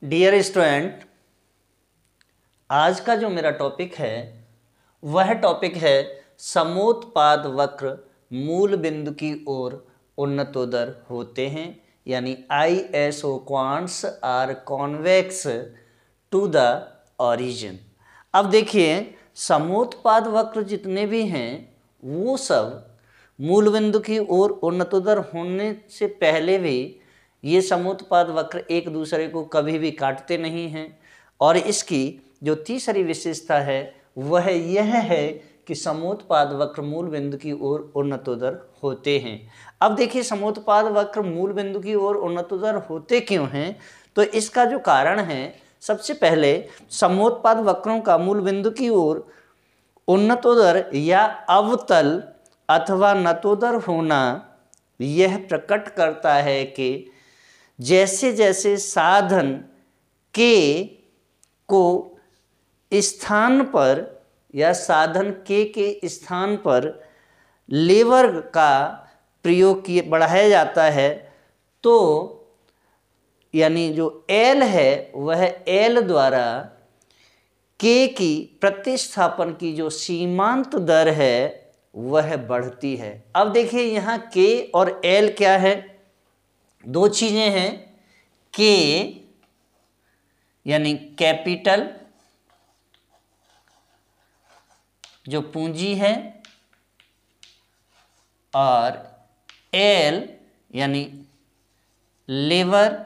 Dear student, आज का जो मेरा टॉपिक है वह टॉपिक है समोत्पाद वक्र मूल बिंदु की ओर उन्नतोदर होते हैं, यानी ISO quants are convex to the origin. अब देखिए, समोत्पाद वक्र जितने भी हैं वो सब मूल बिंदु की ओर उन्नतोदर होने से पहले भी ये समोत्पाद वक्र एक दूसरे को कभी भी काटते नहीं हैं। और इसकी जो तीसरी विशेषता है वह यह है कि समोत्पाद वक्र मूल बिंदु की ओर उन्नतोदर होते हैं। अब देखिए, समोत्पाद वक्र मूल बिंदु की ओर उन्नतोदर होते क्यों हैं, तो इसका जो कारण है, सबसे पहले समोत्पाद वक्रों का मूल बिंदु की ओर उन्नतोदर या अवतल अथवा नतोदर होना यह प्रकट करता है कि जैसे जैसे साधन के को स्थान पर या साधन के स्थान पर लेवर का प्रयोग किए बढ़ाया जाता है, तो यानी जो L है वह L द्वारा K की प्रतिस्थापन की जो सीमांत दर है वह बढ़ती है। अब देखिए, यहाँ K और L क्या है, दो चीजें हैं। K यानी कैपिटल जो पूंजी है, और L यानी लेबर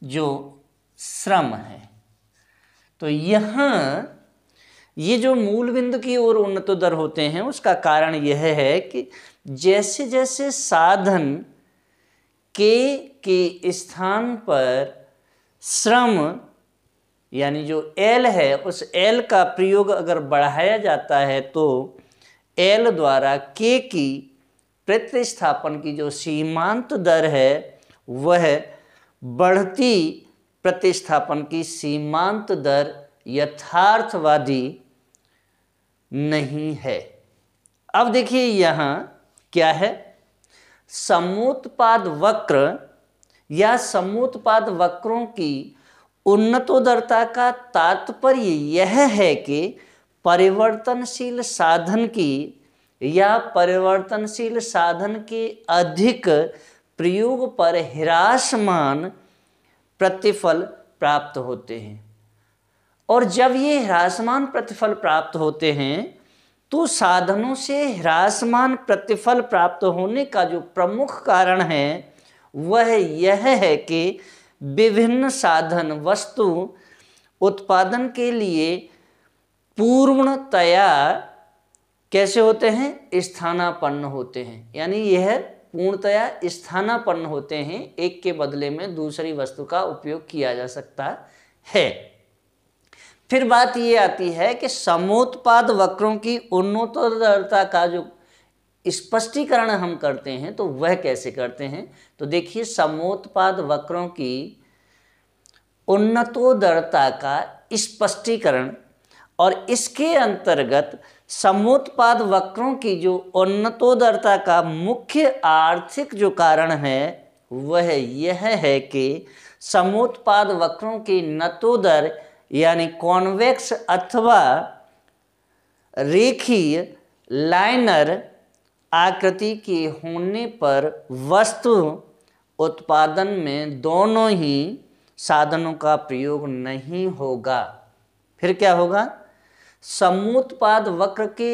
जो श्रम है। तो यहाँ ये जो मूल बिंदु की ओर उन्नतोदर होते हैं उसका कारण यह है कि जैसे जैसे साधन के स्थान पर श्रम यानी जो L है उस L का प्रयोग अगर बढ़ाया जाता है तो L द्वारा K की प्रतिस्थापन की जो सीमांत दर है वह बढ़ती प्रतिस्थापन की सीमांत दर यथार्थवादी नहीं है। अब देखिए, यहाँ क्या है, समोत्पाद वक्र या समोत्पाद वक्रों की उन्नतोदरता का तात्पर्य यह है कि परिवर्तनशील साधन की या परिवर्तनशील साधन के अधिक प्रयोग पर ह्रासमान प्रतिफल प्राप्त होते हैं। और जब ये ह्रासमान प्रतिफल प्राप्त होते हैं तो साधनों से ह्रासमान प्रतिफल प्राप्त होने का जो प्रमुख कारण है वह यह है कि विभिन्न साधन वस्तु उत्पादन के लिए पूर्णतया कैसे होते हैं, स्थानापन्न होते हैं। यानी यह पूर्णतया स्थानापन्न होते हैं, एक के बदले में दूसरी वस्तु का उपयोग किया जा सकता है। फिर बात ये आती है कि समोत्पाद वक्रों की उन्नतोदरता का जो स्पष्टीकरण हम करते हैं तो वह कैसे करते हैं। तो देखिए, समोत्पाद वक्रों की उन्नतोदरता का स्पष्टीकरण, और इसके अंतर्गत समोत्पाद वक्रों की जो उन्नतोदरता का मुख्य आर्थिक जो कारण है वह यह है कि समोत्पाद वक्रों की नतोदर यानी कॉन्वेक्स अथवा रेखीय लाइनर आकृति के होने पर वस्तु उत्पादन में दोनों ही साधनों का प्रयोग नहीं होगा। फिर क्या होगा, समोत्पाद वक्र के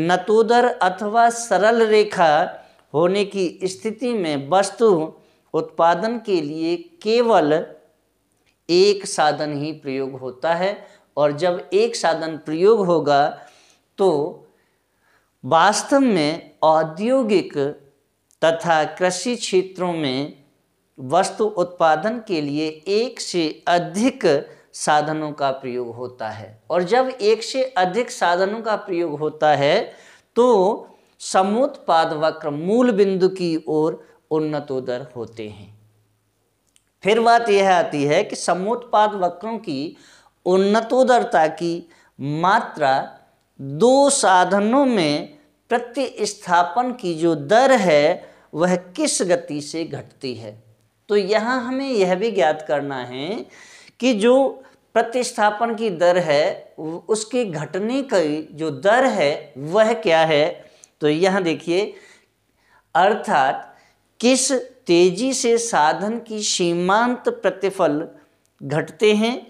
नतोदर अथवा सरल रेखा होने की स्थिति में वस्तु उत्पादन के लिए केवल एक साधन ही प्रयोग होता है। और जब एक साधन प्रयोग होगा तो वास्तव में औद्योगिक तथा कृषि क्षेत्रों में वस्तु उत्पादन के लिए एक से अधिक साधनों का प्रयोग होता है। और जब एक से अधिक साधनों का प्रयोग होता है तो समोत्पाद वक्र मूल बिंदु की ओर उन्नतोदर होते हैं। फिर बात यह आती है कि समोत्पाद वक्रों की उन्नतोदरता की मात्रा दो साधनों में प्रतिस्थापन की जो दर है वह किस गति से घटती है। तो यहाँ हमें यह भी ज्ञात करना है कि जो प्रतिस्थापन की दर है उसके घटने की जो दर है वह क्या है। तो यहाँ देखिए, अर्थात किस तेजी से साधन की सीमांत प्रतिफल घटते हैं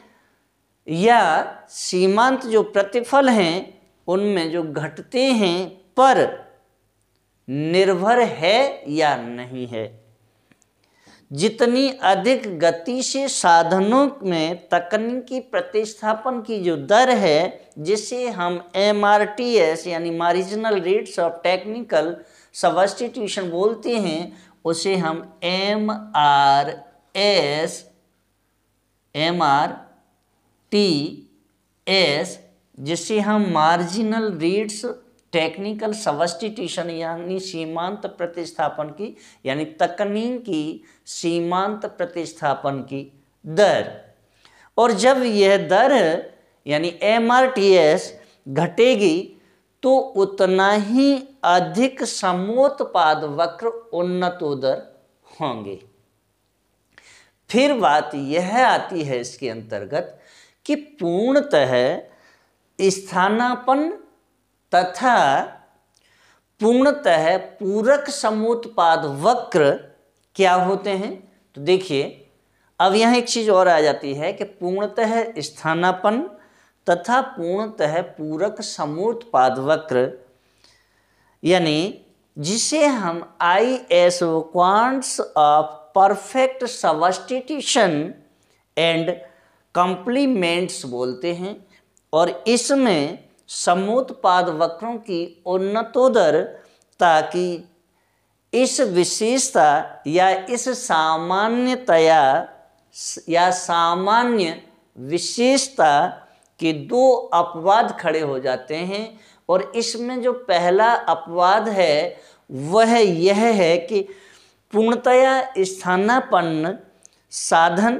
या सीमांत जो प्रतिफल हैं उनमें जो घटते हैं पर निर्भर है या नहीं है। जितनी अधिक गति से साधनों में तकनीकी प्रतिस्थापन की जो दर है जिसे हम MRTS यानी marginal rates of technical substitution बोलते हैं, उसे हम MRTS जिसे हम मार्जिनल रेट्स टेक्निकल सब्स्टिट्यूशन यानी सीमांत प्रतिस्थापन की यानी तकनीकी सीमांत प्रतिस्थापन की दर। और जब यह दर यानी MRTS घटेगी तो उतना ही अधिक समोत्पाद वक्र उन्नतोदर होंगे। फिर बात यह आती है इसके अंतर्गत कि पूर्णतः स्थानापन्न तथा पूर्णतः पूरक समोत्पाद वक्र क्या होते हैं। तो देखिए, अब यहाँ एक चीज और आ जाती है कि पूर्णतः स्थानापन्न तथा पूर्णतः पूरक समोत्पाद वक्र यानी जिसे हम ISO quants of perfect substitution and complements बोलते हैं। और इसमें समोत्पाद वक्रों की उन्नतोदरता की इस विशेषता या इस सामान्यतया या सामान्य विशेषता के दो अपवाद खड़े हो जाते हैं। और इसमें जो पहला अपवाद है वह यह है कि पूर्णतया स्थानापन्न साधन।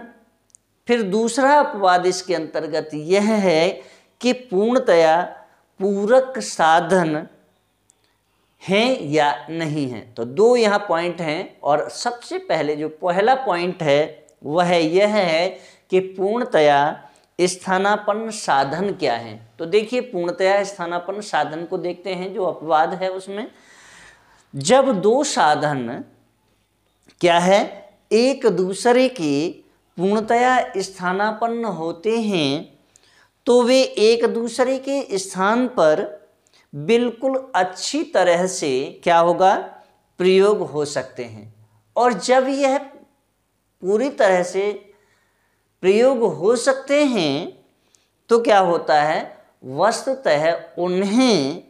फिर दूसरा अपवाद इसके अंतर्गत यह है कि पूर्णतया पूरक साधन हैं या नहीं हैं। तो दो यहाँ पॉइंट हैं और सबसे पहले जो पहला पॉइंट है वह यह है कि पूर्णतया स्थानापन्न साधन क्या है। तो देखिए, पूर्णतया स्थानापन्न साधन को देखते हैं। जो अपवाद है उसमें जब दो साधन क्या है एक दूसरे के पूर्णतया स्थानापन्न होते हैं तो वे एक दूसरे के स्थान पर बिल्कुल अच्छी तरह से क्या होगा प्रयोग हो सकते हैं। और जब यह पूरी तरह से प्रयोग हो सकते हैं तो क्या होता है, वस्तुतः उन्हें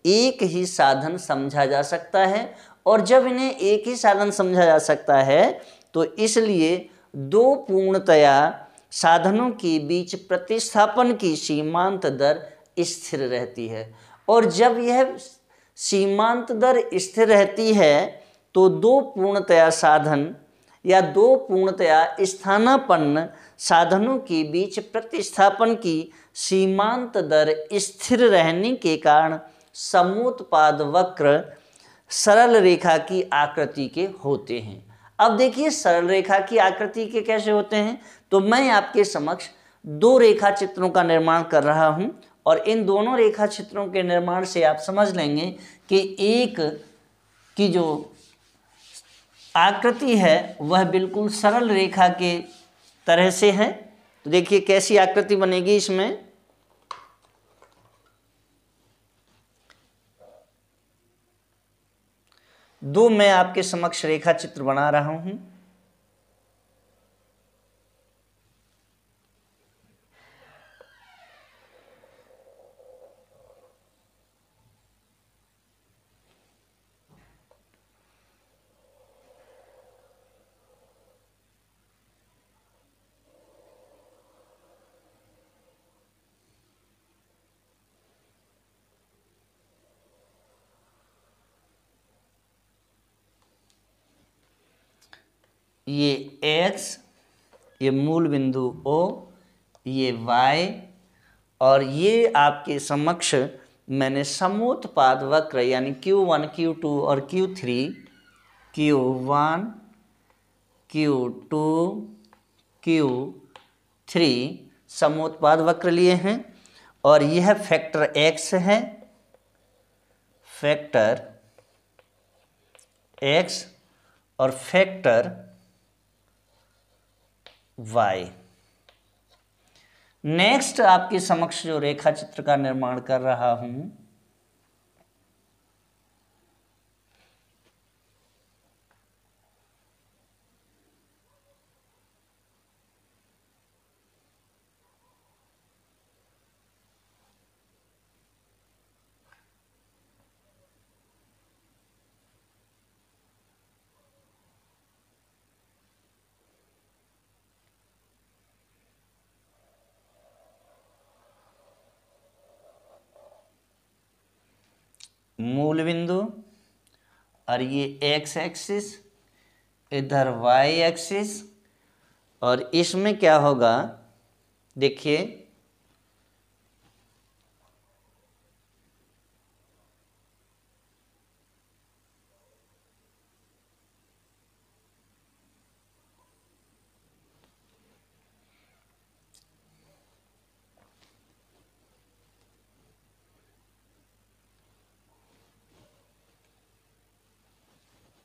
एक ही साधन समझा जा सकता है। और जब इन्हें एक ही साधन समझा जा सकता है तो इसलिए दो पूर्णतया साधनों के बीच प्रतिस्थापन की सीमांत दर स्थिर रहती है। और जब यह सीमांत दर स्थिर रहती है तो दो पूर्णतया साधन या दो पूर्णतया स्थानापन्न साधनों के बीच प्रतिस्थापन की सीमांत दर स्थिर रहने के कारण समोत्पाद वक्र सरल रेखा की आकृति के होते हैं। अब देखिए, सरल रेखा की आकृति के कैसे होते हैं। तो मैं आपके समक्ष दो रेखा चित्रों का निर्माण कर रहा हूं और इन दोनों रेखा चित्रों के निर्माण से आप समझ लेंगे कि एक की जो आकृति है वह बिल्कुल सरल रेखा के तरह से है। तो देखिए कैसी आकृति बनेगी इसमें। दो मैं आपके समक्ष रेखा चित्र बना रहा हूं। ये x, ये मूल बिंदु O, ये y और ये आपके समक्ष मैंने समोत्पाद वक्र यानी Q1, Q2 और Q3, Q1, Q2 Q3 समोत्पाद वक्र लिए हैं और यह फैक्टर x है, फैक्टर x और फैक्टर y। नेक्स्ट आपके समक्ष जो रेखा चित्र का निर्माण कर रहा हूं, मूल बिंदु और ये x एक्सिस, इधर y एक्सिस, और इसमें क्या होगा देखिए,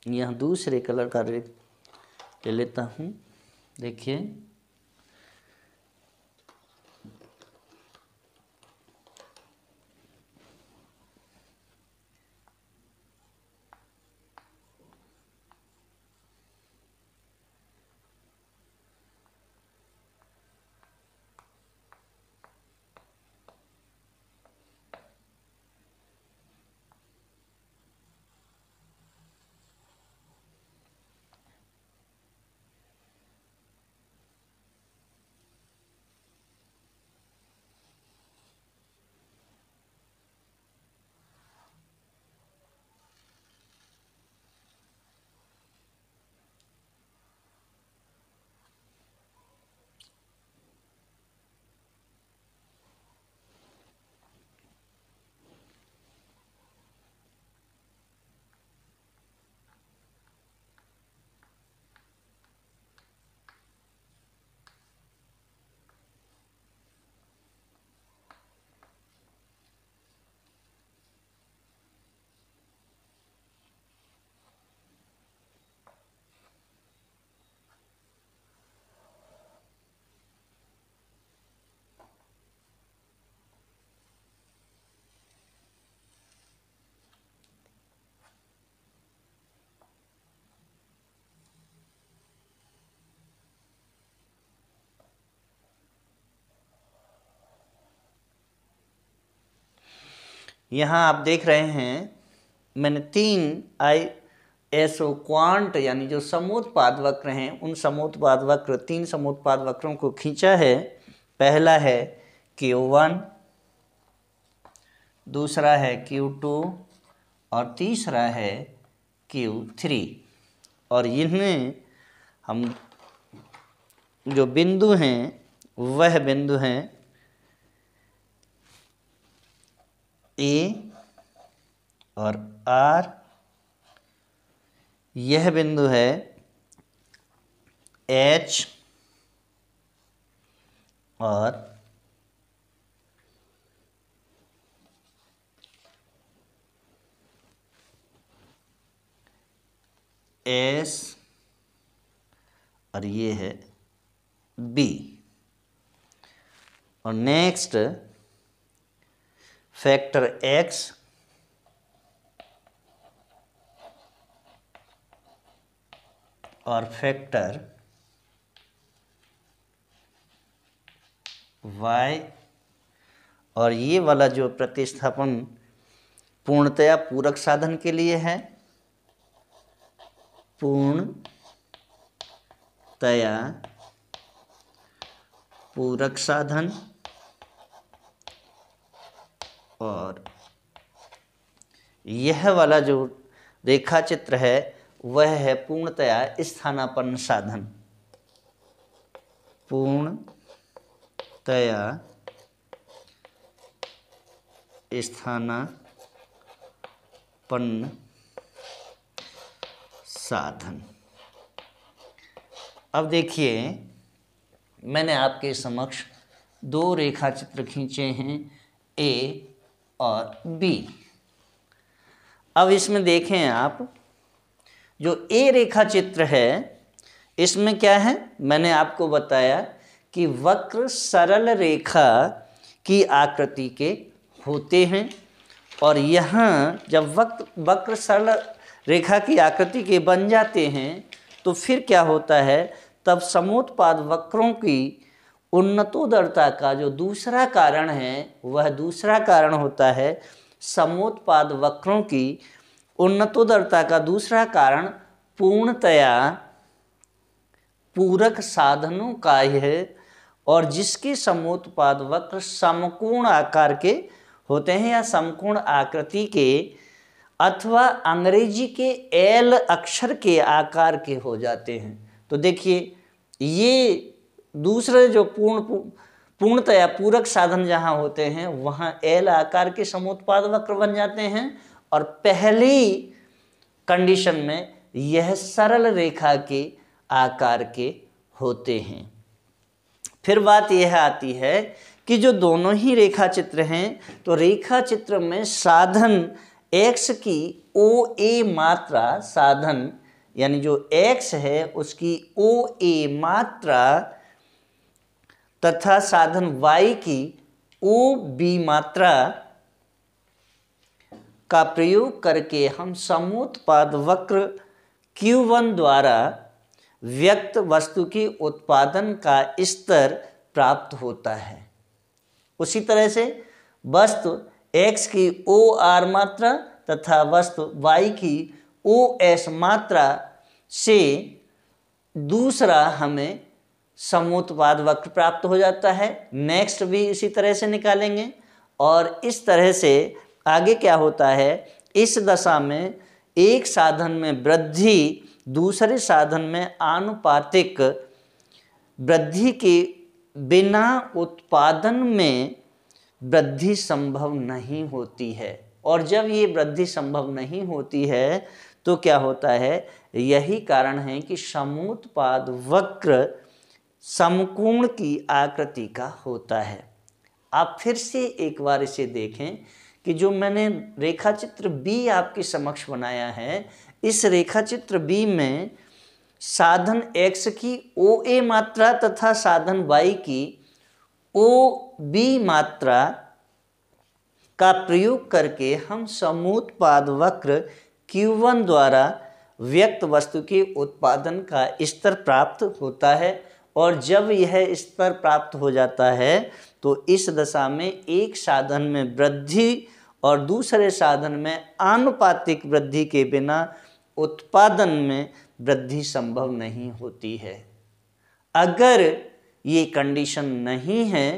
यहाँ दूसरे कलर का ले लेता हूँ। देखिए यहाँ आप देख रहे हैं मैंने 3 ISO क्वांट यानी जो समोत्पाद वक्र हैं उन समोत्पाद वक्र 3 समोत्पाद वक्रों को खींचा है। पहला है Q1, दूसरा है Q2 और तीसरा है Q3, और इनमें हम जो बिंदु हैं वह बिंदु हैं A और R, यह बिंदु है H और S, और ये है B। और नेक्स्ट फैक्टर X और फैक्टर Y, और ये वाला जो प्रतिस्थापन पूर्णतया पूरक साधन के लिए है, पूर्णतया पूरक साधन, और यह वाला जो रेखा चित्र है वह है पूर्णतया स्थानापन्न साधन, पूर्णतया स्थानापन्न साधन। अब देखिए, मैंने आपके समक्ष दो रेखा चित्र खींचे हैं, ए और बी। अब इसमें देखें आप, जो ए रेखा चित्र है इसमें क्या है, मैंने आपको बताया कि वक्र सरल रेखा की आकृति के होते हैं। और यहाँ जब वक्र सरल रेखा की आकृति के बन जाते हैं तो फिर क्या होता है, तब समोत्पाद वक्रों की उन्नतोदरता का जो दूसरा कारण है, वह दूसरा कारण होता है समोत्पाद वक्रों की उन्नतोदरता का दूसरा कारण पूर्णतया पूरक साधनों का है, और जिसके समोत्पाद वक्र समकोण आकार के होते हैं या समकोण आकृति के, अथवा अंग्रेजी के एल अक्षर के आकार के हो जाते हैं। तो देखिए, ये दूसरे जो पूर्णतया पूरक साधन जहाँ होते हैं वहाँ एल आकार के समोत्पाद वक्र बन जाते हैं, और पहली कंडीशन में यह सरल रेखा के आकार के होते हैं। फिर बात यह आती है कि जो दोनों ही रेखा चित्र हैं, तो रेखा चित्र में साधन x की ओ ए मात्रा, साधन यानी जो x है उसकी ओ ए मात्रा तथा साधन y की ओ बी मात्रा का प्रयोग करके हम समोत्पाद वक्र Q1 द्वारा व्यक्त वस्तु की उत्पादन का स्तर प्राप्त होता है। उसी तरह से वस्तु x की ओ आर मात्रा तथा वस्तु y की ओ एस मात्रा से दूसरा हमें समोत्पाद वक्र प्राप्त हो जाता है। नेक्स्ट भी इसी तरह से निकालेंगे, और इस तरह से आगे क्या होता है, इस दशा में एक साधन में वृद्धि दूसरे साधन में आनुपातिक वृद्धि के बिना उत्पादन में वृद्धि संभव नहीं होती है। और जब ये वृद्धि संभव नहीं होती है तो क्या होता है, यही कारण है कि समोत्पाद वक्र समकोण की आकृति का होता है। आप फिर से एक बार इसे देखें कि जो मैंने रेखा चित्र बी आपके समक्ष बनाया है, इस रेखा चित्र बी में साधन x की ओ ए मात्रा तथा साधन y की ओ बी मात्रा का प्रयोग करके हम समोत्पाद वक्र Q1 द्वारा व्यक्त वस्तु के उत्पादन का स्तर प्राप्त होता है। और जब यह स्तर प्राप्त हो जाता है तो इस दशा में एक साधन में वृद्धि और दूसरे साधन में आनुपातिक वृद्धि के बिना उत्पादन में वृद्धि संभव नहीं होती है। अगर ये कंडीशन नहीं है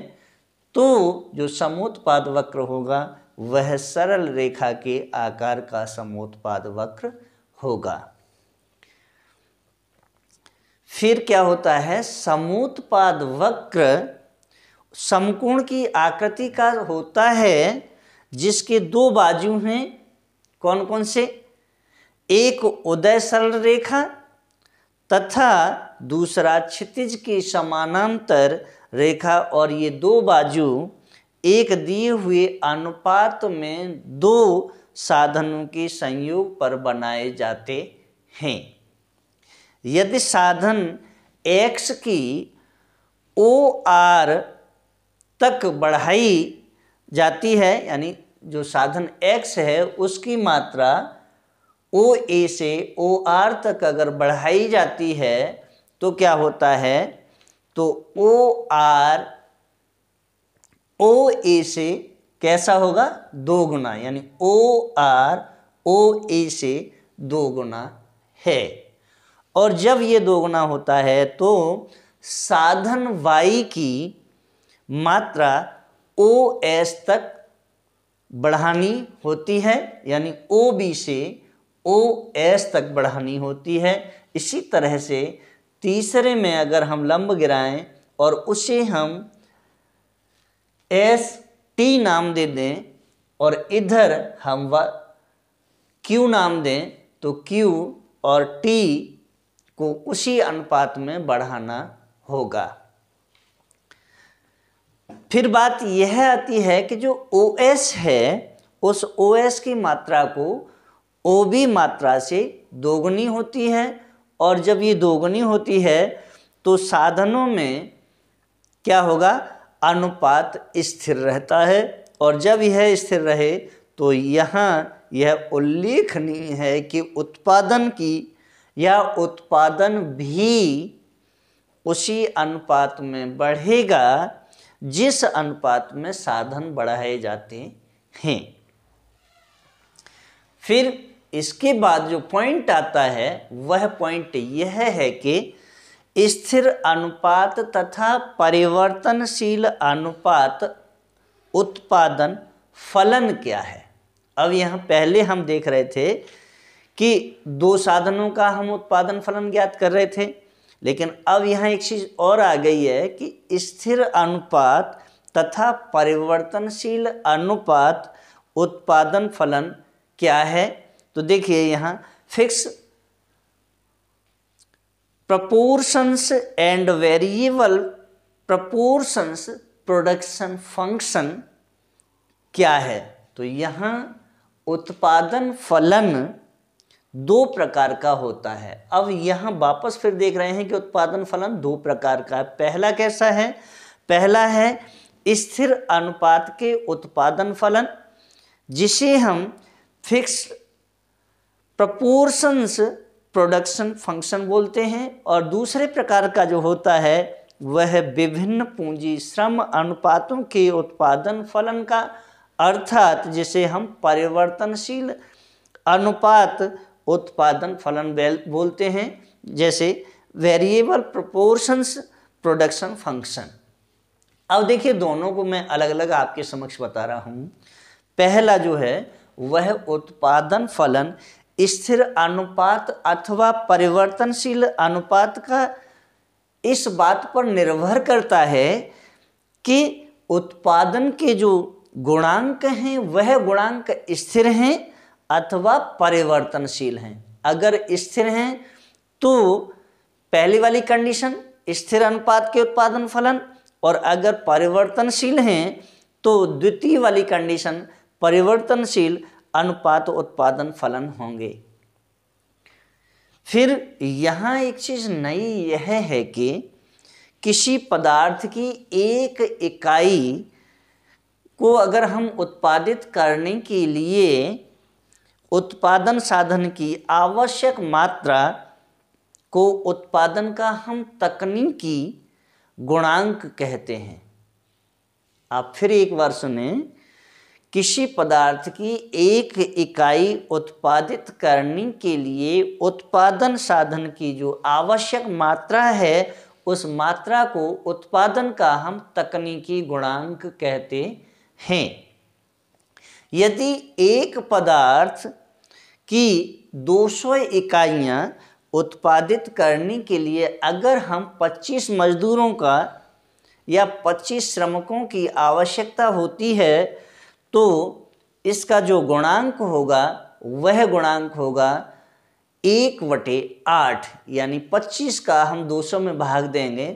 तो जो समोत्पाद वक्र होगा वह सरल रेखा के आकार का समोत्पाद वक्र होगा। फिर क्या होता है, समोत्पाद वक्र समकोण की आकृति का होता है जिसके दो बाजू हैं। कौन कौन से? एक उदय सरल रेखा तथा दूसरा क्षितिज के समानांतर रेखा, और ये दो बाजू एक दिए हुए अनुपात में दो साधनों के संयोग पर बनाए जाते हैं। यदि साधन x की ओ आर तक बढ़ाई जाती है, यानी जो साधन x है उसकी मात्रा ओ ए से ओ आर तक अगर बढ़ाई जाती है तो क्या होता है, तो ओ आर ओ ए से कैसा होगा, दो गुना, यानी ओ आर ओ ए से दो गुना है। और जब ये दो गुना होता है तो साधन y की मात्रा ओ एस तक बढ़ानी होती है, यानी ओ बी से ओ एस तक बढ़ानी होती है। इसी तरह से तीसरे में अगर हम लंब गिराएं और उसे हम एस टी नाम दे दें और इधर हम क्यू नाम दें, तो क्यू और टी को उसी अनुपात में बढ़ाना होगा। फिर बात यह आती है कि जो OS है, उस OS की मात्रा को OB मात्रा से दोगुनी होती है, और जब ये दोगुनी होती है तो साधनों में क्या होगा, अनुपात स्थिर रहता है। और जब यह स्थिर रहे तो यहाँ यह उल्लेखनीय है कि उत्पादन की या उत्पादन भी उसी अनुपात में बढ़ेगा जिस अनुपात में साधन बढ़ाए जाते हैं। फिर इसके बाद जो पॉइंट आता है वह पॉइंट यह है कि स्थिर अनुपात तथा परिवर्तनशील अनुपात उत्पादन फलन क्या है। अब यहाँ पहले हम देख रहे थे कि दो साधनों का हम उत्पादन फलन ज्ञात कर रहे थे, लेकिन अब यहाँ एक चीज़ और आ गई है कि स्थिर अनुपात तथा परिवर्तनशील अनुपात उत्पादन फलन क्या है। तो देखिए यहाँ fix proportions and variable proportions production function क्या है। तो यहाँ उत्पादन फलन दो प्रकार का होता है। अब यहाँ वापस फिर देख रहे हैं कि उत्पादन फलन दो प्रकार का है। पहला कैसा है, पहला है स्थिर अनुपात के उत्पादन फलन, जिसे हम फिक्स प्रपोर्शंस प्रोडक्शन फंक्शन बोलते हैं। और दूसरे प्रकार का जो होता है वह विभिन्न पूंजी श्रम अनुपातों के उत्पादन फलन का, अर्थात जिसे हम परिवर्तनशील अनुपात उत्पादन फलन बोलते हैं, जैसे वेरिएबल प्रोपोर्शंस प्रोडक्शन फंक्शन। अब देखिए दोनों को मैं अलग अलग आपके समक्ष बता रहा हूँ। पहला जो है वह उत्पादन फलन स्थिर अनुपात अथवा परिवर्तनशील अनुपात का इस बात पर निर्भर करता है कि उत्पादन के जो गुणांक हैं वह गुणांक स्थिर हैं अथवा परिवर्तनशील हैं। अगर स्थिर हैं तो पहली वाली कंडीशन स्थिर अनुपात के उत्पादन फलन, और अगर परिवर्तनशील हैं तो द्वितीय वाली कंडीशन परिवर्तनशील अनुपात उत्पादन फलन होंगे। फिर यहाँ एक चीज़ नई यह है कि किसी पदार्थ की एक इकाई को अगर हम उत्पादित करने के लिए उत्पादन साधन की आवश्यक मात्रा को उत्पादन का हम तकनीकी गुणांक कहते हैं। आप फिर एक बार सुने, किसी पदार्थ की एक इकाई उत्पादित करने के लिए उत्पादन साधन की जो आवश्यक मात्रा है उस मात्रा को उत्पादन का हम तकनीकी गुणांक कहते हैं। यदि एक पदार्थ की 200 इकाइयाँ उत्पादित करने के लिए अगर हम 25 मजदूरों का या 25 श्रमिकों की आवश्यकता होती है तो इसका जो गुणांक होगा वह गुणांक होगा 1/8, यानी 25 का हम 200 में भाग देंगे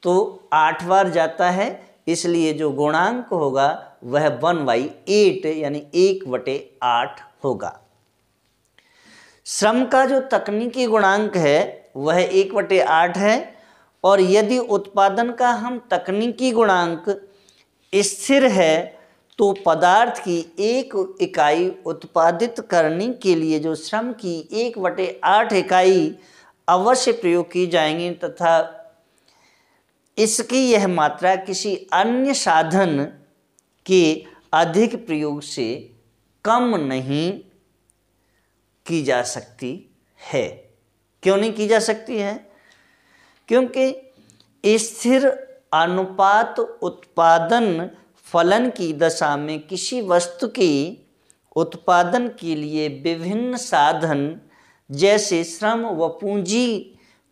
तो 8 बार जाता है, इसलिए जो गुणांक होगा वह 1/8 यानी 1/8 होगा। श्रम का जो तकनीकी गुणांक है वह 1/8 है, और यदि उत्पादन का हम तकनीकी गुणांक स्थिर है तो पदार्थ की एक इकाई उत्पादित करने के लिए जो श्रम की 1/8 इकाई अवश्य प्रयोग की जाएंगी तथा इसकी यह मात्रा किसी अन्य साधन के अधिक प्रयोग से कम नहीं की जा सकती है। क्यों नहीं की जा सकती है? क्योंकि स्थिर अनुपात उत्पादन फलन की दशा में किसी वस्तु के उत्पादन के लिए विभिन्न साधन जैसे श्रम व पूंजी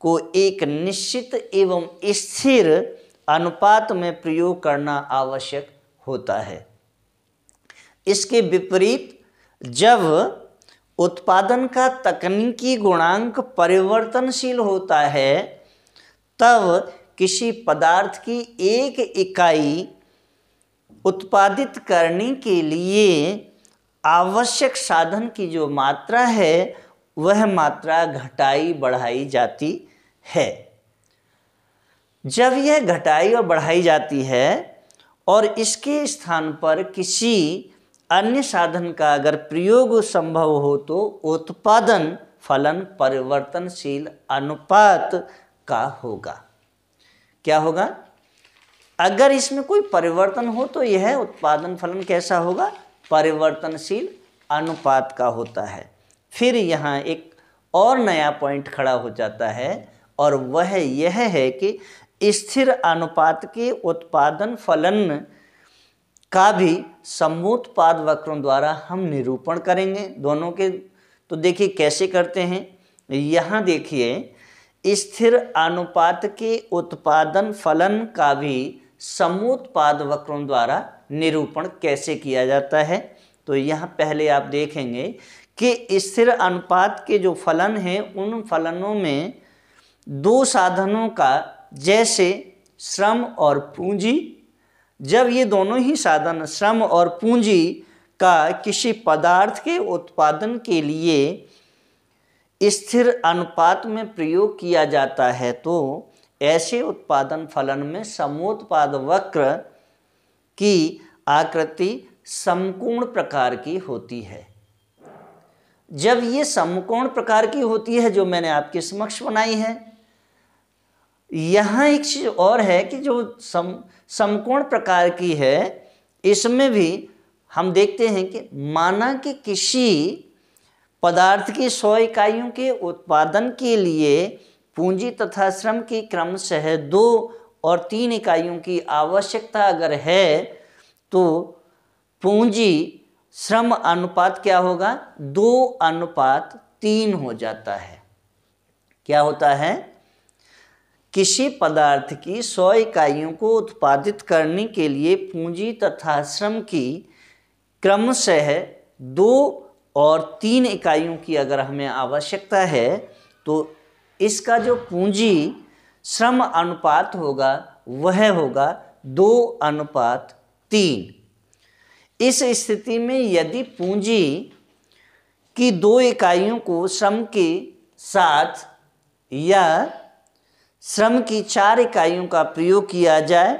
को एक निश्चित एवं स्थिर अनुपात में प्रयोग करना आवश्यक होता है। इसके विपरीत जब उत्पादन का तकनीकी गुणांक परिवर्तनशील होता है, तब किसी पदार्थ की एक इकाई उत्पादित करने के लिए आवश्यक साधन की जो मात्रा है वह मात्रा घटाई बढ़ाई जाती है। जब यह घटाई और बढ़ाई जाती है और इसके स्थान पर किसी अन्य साधन का अगर प्रयोग संभव हो तो उत्पादन फलन परिवर्तनशील अनुपात का होगा। क्या होगा? अगर इसमें कोई परिवर्तन हो तो यह उत्पादन फलन कैसा होगा? परिवर्तनशील अनुपात का होता है। फिर यहाँ एक और नया पॉइंट खड़ा हो जाता है और वह यह है कि स्थिर अनुपात के उत्पादन फलन का भी समोत्पाद वक्रों द्वारा हम निरूपण करेंगे दोनों के। तो देखिए कैसे करते हैं। यहाँ देखिए स्थिर अनुपात के उत्पादन फलन का भी समोत्पाद वक्रों द्वारा निरूपण कैसे किया जाता है। तो यहाँ पहले आप देखेंगे कि स्थिर अनुपात के जो फलन हैं उन फलनों में दो साधनों का, जैसे श्रम और पूंजी, जब ये दोनों ही साधन श्रम और पूंजी का किसी पदार्थ के उत्पादन के लिए स्थिर अनुपात में प्रयोग किया जाता है तो ऐसे उत्पादन फलन में समोत्पाद वक्र की आकृति समकोण प्रकार की होती है। जब ये समकोण प्रकार की होती है जो मैंने आपके समक्ष बनाई है, यहाँ एक चीज और है कि जो समकोण प्रकार की है इसमें भी हम देखते हैं कि माना कि किसी पदार्थ की 100 इकाइयों के उत्पादन के लिए पूंजी तथा श्रम की क्रमशः 2 और 3 इकाइयों की आवश्यकता अगर है तो पूंजी श्रम अनुपात क्या होगा? 2:3 हो जाता है। क्या होता है? किसी पदार्थ की 100 इकाइयों को उत्पादित करने के लिए पूंजी तथा श्रम की क्रमशः 2 और 3 इकाइयों की अगर हमें आवश्यकता है तो इसका जो पूंजी श्रम अनुपात होगा वह होगा 2:3। इस स्थिति में यदि पूंजी की 2 इकाइयों को श्रम के साथ या श्रम की 4 इकाइयों का प्रयोग किया जाए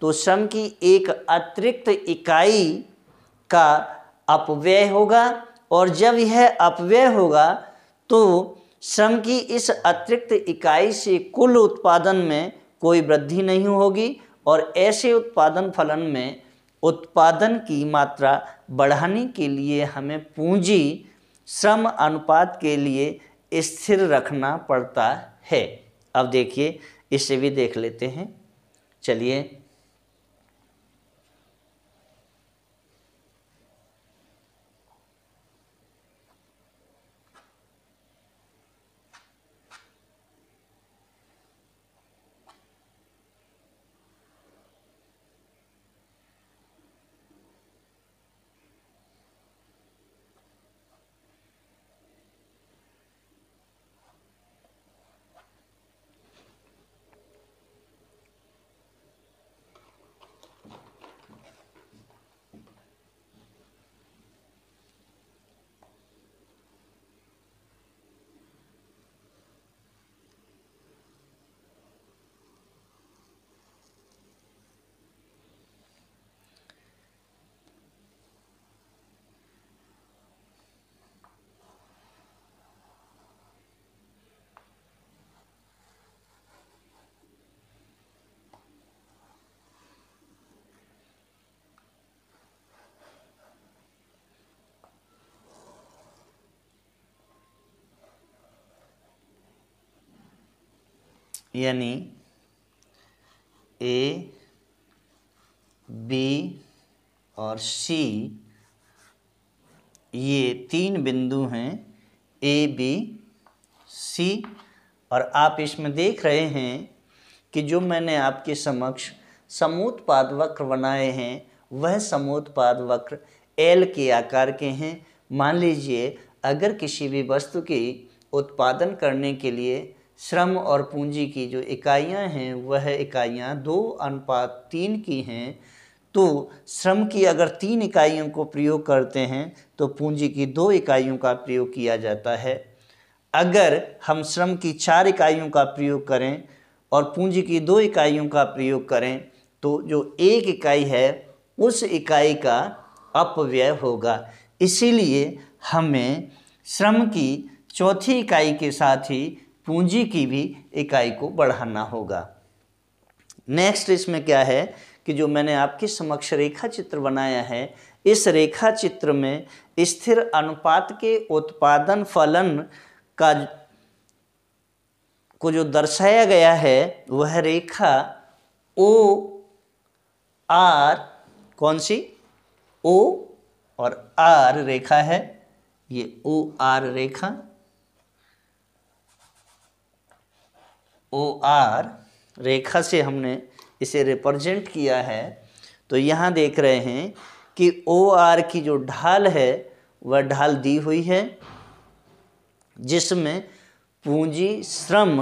तो श्रम की एक अतिरिक्त इकाई का अपव्यय होगा, और जब यह अपव्यय होगा तो श्रम की इस अतिरिक्त इकाई से कुल उत्पादन में कोई वृद्धि नहीं होगी, और ऐसे उत्पादन फलन में उत्पादन की मात्रा बढ़ाने के लिए हमें पूंजी श्रम अनुपात के लिए स्थिर रखना पड़ता है। अब देखिए इसे भी देख लेते हैं। चलिए यानी ए, बी और सी ये 3 बिंदु हैं, ए, बी, सी। और आप इसमें देख रहे हैं कि जो मैंने आपके समक्ष समोत्पाद वक्र बनाए हैं वह समोत्पाद वक्र एल के आकार के हैं। मान लीजिए अगर किसी भी वस्तु की उत्पादन करने के लिए श्रम और पूंजी की जो इकाइयां हैं वह इकाइयां 2:3 की हैं, तो श्रम की अगर 3 इकाइयों को प्रयोग करते हैं तो पूंजी की 2 इकाइयों का प्रयोग किया जाता है। अगर हम श्रम की 4 इकाइयों का प्रयोग करें और पूंजी की 2 इकाइयों का प्रयोग करें तो जो 1 इकाई है उस इकाई का अपव्यय होगा। इसीलिए हमें श्रम की चौथी इकाई के साथ ही पूंजी की भी इकाई को बढ़ाना होगा। नेक्स्ट इसमें क्या है कि जो मैंने आपके समक्ष रेखा चित्र बनाया है, इस रेखा चित्र में स्थिर अनुपात के उत्पादन फलन का को जो दर्शाया गया है वह रेखा ओ आर, कौन सी, ओ और आर रेखा है। ये ओ आर रेखा, ओ आर रेखा से हमने इसे रिप्रेजेंट किया है। तो यहाँ देख रहे हैं कि ओ आर की जो ढाल है वह ढाल दी हुई है जिसमें पूंजी श्रम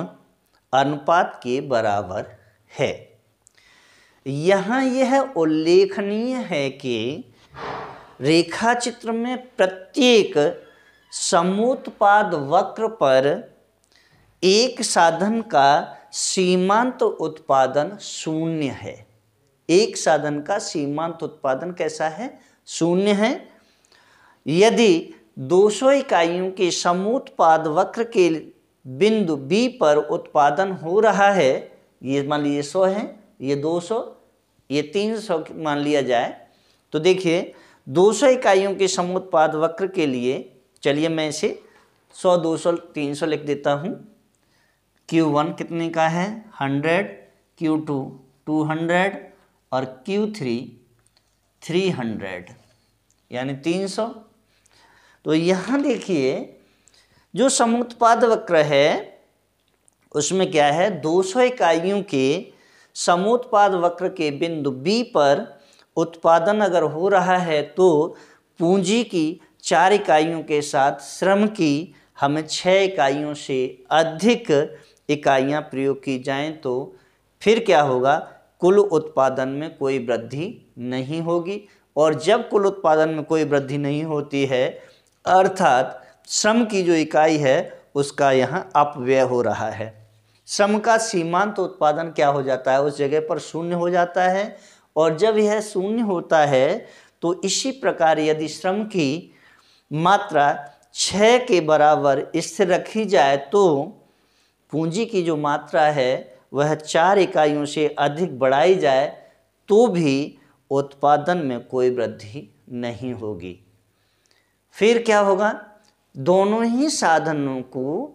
अनुपात के बराबर है। यहाँ यह उल्लेखनीय है कि रेखा चित्र में प्रत्येक समोत्पाद वक्र पर एक साधन का सीमांत उत्पादन शून्य है। एक साधन का सीमांत उत्पादन कैसा है, शून्य है। यदि 200 इकाइयों के समोत्पाद वक्र के बिंदु B पर उत्पादन हो रहा है, ये मान लीजिए 100 है, ये 200, ये 300 मान लिया जाए, तो देखिए 200 इकाइयों के समोत्पाद वक्र के लिए, चलिए मैं इसे 100, 200, 300 लिख देता हूँ। Q1 कितने का है, 100, Q2 200 और Q3 300 यानी 300। तो यहाँ देखिए जो समोत्पाद वक्र है उसमें क्या है, 200 इकाइयों के समोत्पाद वक्र के बिंदु B पर उत्पादन अगर हो रहा है तो पूंजी की 4 इकाइयों के साथ श्रम की हमें 6 इकाइयों से अधिक इकाइयां प्रयोग की जाएं तो फिर क्या होगा, कुल उत्पादन में कोई वृद्धि नहीं होगी। और जब कुल उत्पादन में कोई वृद्धि नहीं होती है अर्थात श्रम की जो इकाई है उसका यहाँ अपव्यय हो रहा है। श्रम का सीमांत उत्पादन क्या हो जाता है, उस जगह पर शून्य हो जाता है। और जब यह शून्य होता है तो इसी प्रकार यदि श्रम की मात्रा 6 के बराबर स्थिर रखी जाए तो पूंजी की जो मात्रा है वह 4 इकाइयों से अधिक बढ़ाई जाए तो भी उत्पादन में कोई वृद्धि नहीं होगी। फिर क्या होगा, दोनों ही साधनों को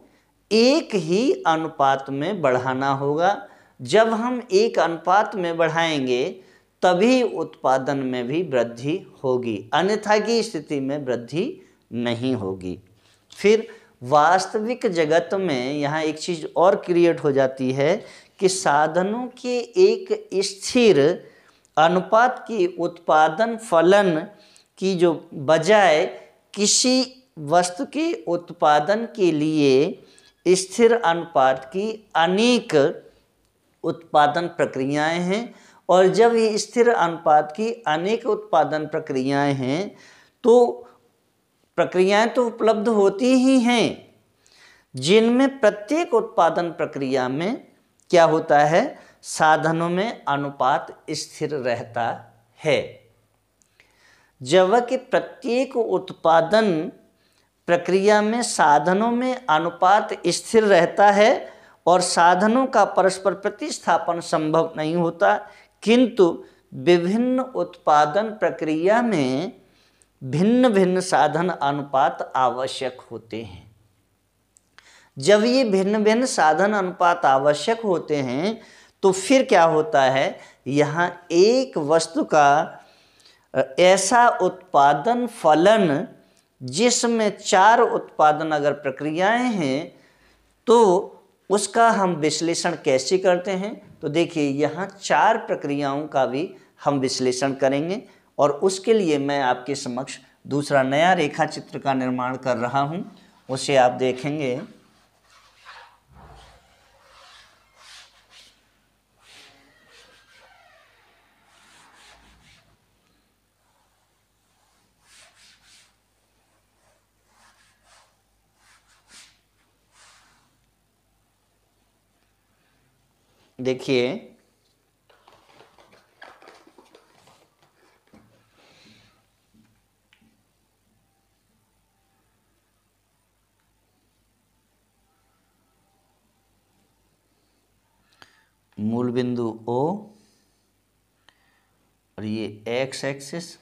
एक ही अनुपात में बढ़ाना होगा। जब हम एक अनुपात में बढ़ाएंगे तभी उत्पादन में भी वृद्धि होगी, अन्यथा की स्थिति में वृद्धि नहीं होगी। फिर वास्तविक जगत में यहाँ एक चीज़ और क्रिएट हो जाती है कि साधनों के एक स्थिर अनुपात की उत्पादन फलन की जो बजाय किसी वस्तु के उत्पादन के लिए स्थिर अनुपात की अनेक उत्पादन प्रक्रियाएं हैं। और जब ये स्थिर अनुपात की अनेक उत्पादन प्रक्रियाएं हैं तो प्रक्रियाएं तो उपलब्ध होती ही हैं जिनमें प्रत्येक उत्पादन प्रक्रिया में क्या होता है, साधनों में अनुपात स्थिर रहता है। जबकि प्रत्येक उत्पादन प्रक्रिया में साधनों में अनुपात स्थिर रहता है और साधनों का परस्पर प्रतिस्थापन संभव नहीं होता, किंतु विभिन्न उत्पादन प्रक्रिया में भिन्न भिन्न साधन अनुपात आवश्यक होते हैं। जब ये भिन्न भिन्न साधन अनुपात आवश्यक होते हैं तो फिर क्या होता है, यहाँ एक वस्तु का ऐसा उत्पादन फलन जिसमें 4 उत्पादन अगर प्रक्रियाएं हैं तो उसका हम विश्लेषण कैसे करते हैं, तो देखिए यहाँ 4 प्रक्रियाओं का भी हम विश्लेषण करेंगे और उसके लिए मैं आपके समक्ष दूसरा नया रेखा चित्र का निर्माण कर रहा हूं, उसे आप देखेंगे। देखिए मूल बिंदु O और ये एक्स एक्सिस।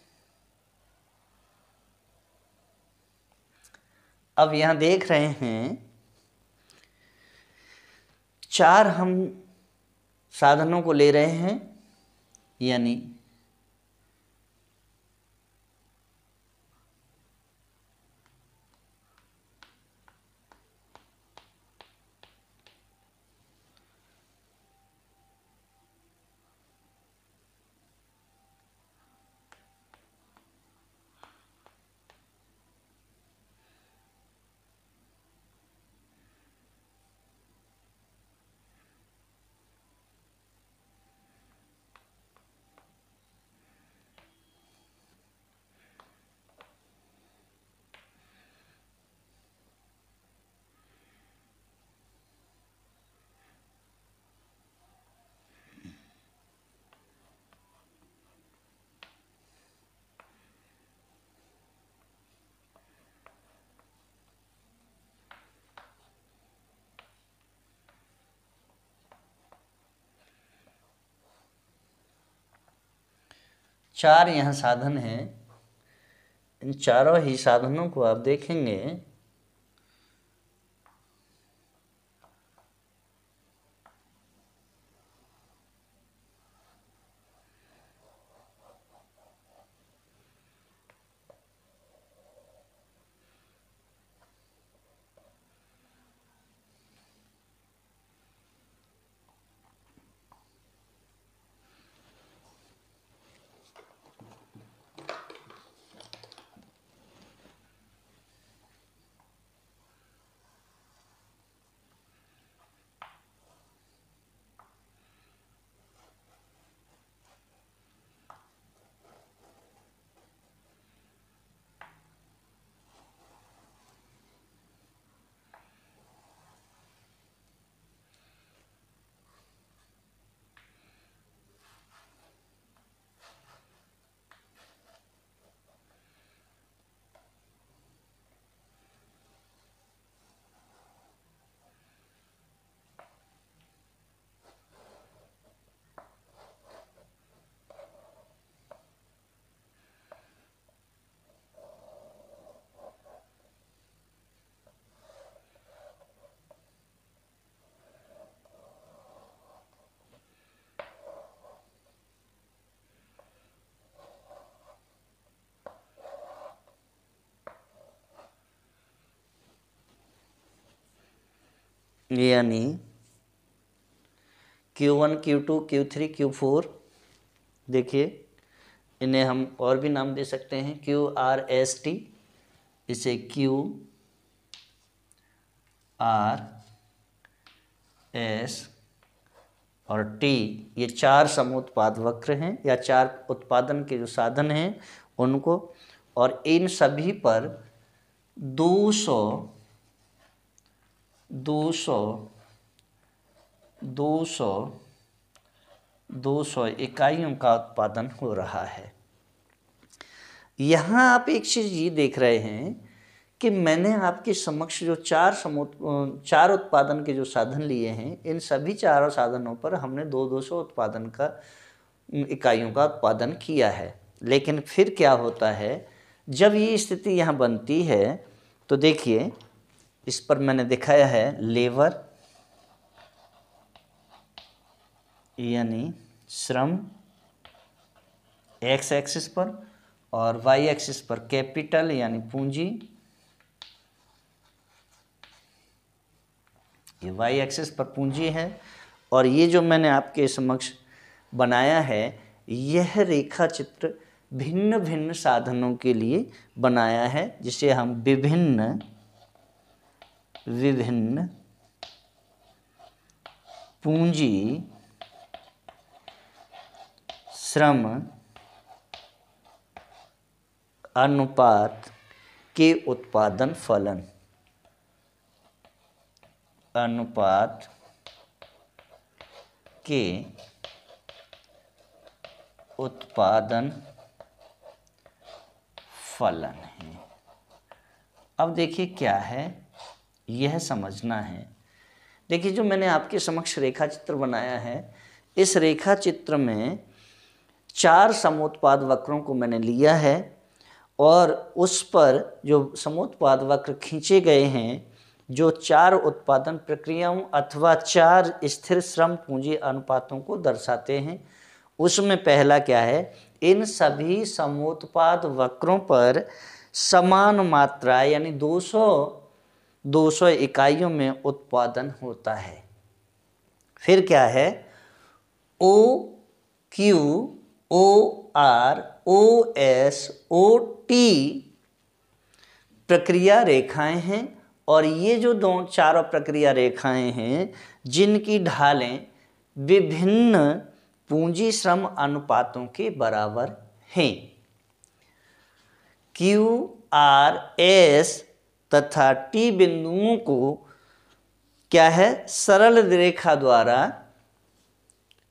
अब यहां देख रहे हैं 4 हम साधनों को ले रहे हैं, यानी चार यहाँ साधन हैं। इन चारों ही साधनों को आप देखेंगे यानी Q1, Q2, Q3, Q4। देखिए इन्हें हम और भी नाम दे सकते हैं, QRST, इसे QRS और T, ये 4 समोत्पाद वक्र हैं या 4 उत्पादन के जो साधन हैं उनको, और इन सभी पर 200 इकाइयों का उत्पादन हो रहा है। यहाँ आप एक चीज़ ये देख रहे हैं कि मैंने आपके समक्ष जो 4 उत्पादन के जो साधन लिए हैं, इन सभी 4 साधनों पर हमने 200 उत्पादन का इकाइयों का उत्पादन किया है। लेकिन फिर क्या होता है जब ये स्थिति यहाँ बनती है, तो देखिए इस पर मैंने दिखाया है लेबर यानी श्रम एक्स एक्सिस पर, और वाई एक्सिस पर कैपिटल यानी पूंजी, ये वाई एक्सिस पर पूंजी है। और ये जो मैंने आपके समक्ष बनाया है, यह रेखा चित्र भिन्न भिन्न साधनों के लिए बनाया है, जिसे हम विभिन्न पूंजी श्रम अनुपात के उत्पादन फलन है। अब देखिए क्या है, यह समझना है। देखिए जो मैंने आपके समक्ष रेखा चित्र बनाया है, इस रेखा चित्र में 4 समोत्पाद वक्रों को मैंने लिया है और उस पर जो समोत्पाद वक्र खींचे गए हैं, जो 4 उत्पादन प्रक्रियाओं अथवा 4 स्थिर श्रम पूंजी अनुपातों को दर्शाते हैं, उसमें पहला क्या है, इन सभी समोत्पाद वक्रों पर समान मात्रा यानी 200 इकाइयों में उत्पादन होता है। फिर क्या है, O Q O R O S O T प्रक्रिया रेखाएं हैं और ये जो चारों प्रक्रिया रेखाएं हैं, जिनकी ढालें विभिन्न पूंजी श्रम अनुपातों के बराबर हैं। क्यू आर एस तथा टी बिंदुओं को क्या है, सरल रेखा द्वारा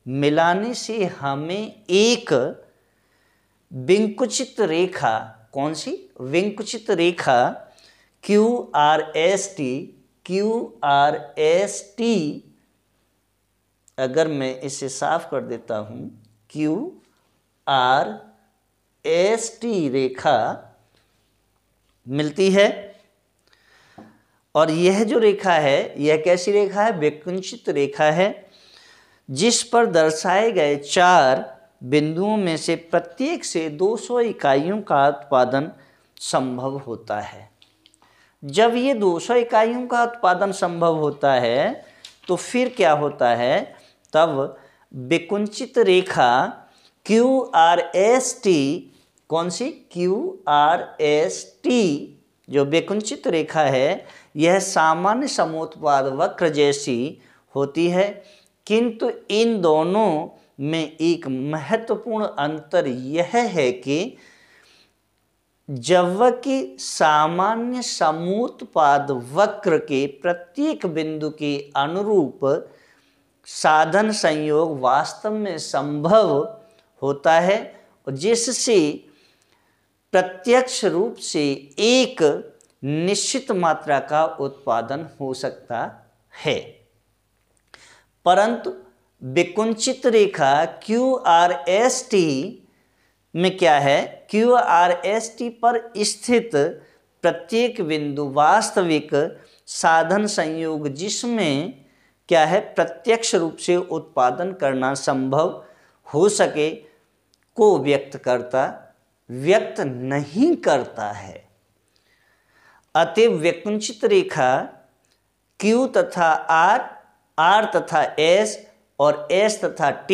मिलाने से हमें एक विंकुचित रेखा, कौन सी विंकुचित रेखा क्यू आर एस टी, अगर मैं इसे साफ कर देता हूं, क्यू आर एस टी रेखा मिलती है। और यह जो रेखा है, यह कैसी रेखा है, विकुंचित रेखा है, जिस पर दर्शाए गए 4 बिंदुओं में से प्रत्येक से 200 इकाइयों का उत्पादन संभव होता है। जब ये 200 इकाइयों का उत्पादन संभव होता है तो फिर क्या होता है, तब विकुंचित रेखा क्यू आर एस टी, कौन सी क्यू आर एस टी जो विकुंचित रेखा है, यह सामान्य समोत्पाद वक्र जैसी होती है, किंतु इन दोनों में एक महत्वपूर्ण अंतर यह है कि जबकि सामान्य समोत्पाद वक्र के प्रत्येक बिंदु के अनुरूप साधन संयोग वास्तव में संभव होता है, जिससे प्रत्यक्ष रूप से एक निश्चित मात्रा का उत्पादन हो सकता है। परंतु विकुंचित रेखा क्यू आर एस टी में क्या है, क्यू आर एस टी पर स्थित प्रत्येक बिंदु वास्तविक साधन संयोग जिसमें क्या है, प्रत्यक्ष रूप से उत्पादन करना संभव हो सके को व्यक्त नहीं करता है। अतएव विकुंचित रेखा Q तथा R तथा S और S तथा T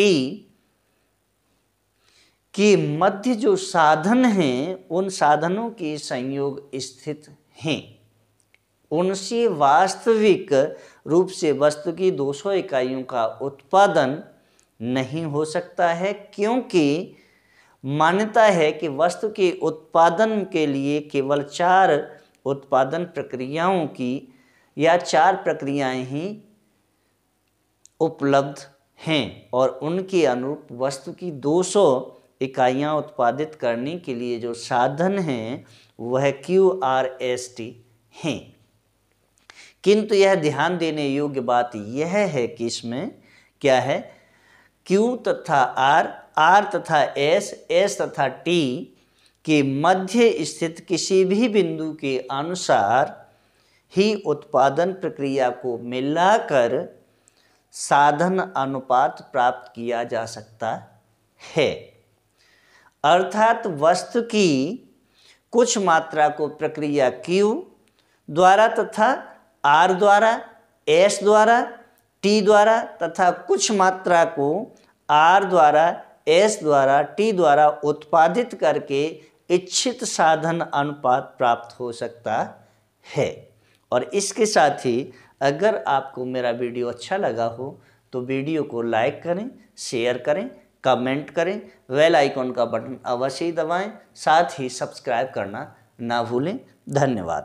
के मध्य जो साधन हैं, उन साधनों के संयोग स्थित हैं। उनसे वास्तविक रूप से वस्तु की 200 इकाइयों का उत्पादन नहीं हो सकता है, क्योंकि मान्यता है कि वस्तु के उत्पादन के लिए केवल 4 उत्पादन प्रक्रियाओं की या 4 प्रक्रियाएं ही उपलब्ध हैं और उनके अनुरूप वस्तु की 200 इकाइयां उत्पादित करने के लिए जो साधन हैं वह QRST हैं। किंतु यह ध्यान देने योग्य बात यह है कि इसमें क्या है, Q तथा R तथा S तथा T के मध्य स्थित किसी भी बिंदु के अनुसार ही उत्पादन प्रक्रिया को मिलाकर साधन अनुपात प्राप्त किया जा सकता है। अर्थात वस्तु की कुछ मात्रा को प्रक्रिया Q द्वारा तथा R द्वारा, S द्वारा, T द्वारा तथा कुछ मात्रा को R द्वारा, S द्वारा T द्वारा उत्पादित करके इच्छित साधन अनुपात प्राप्त हो सकता है। और इसके साथ ही अगर आपको मेरा वीडियो अच्छा लगा हो तो वीडियो को लाइक करें, शेयर करें, कमेंट करें, बेल आइकॉन का बटन अवश्य ही दबाएं, साथ ही सब्सक्राइब करना ना भूलें। धन्यवाद।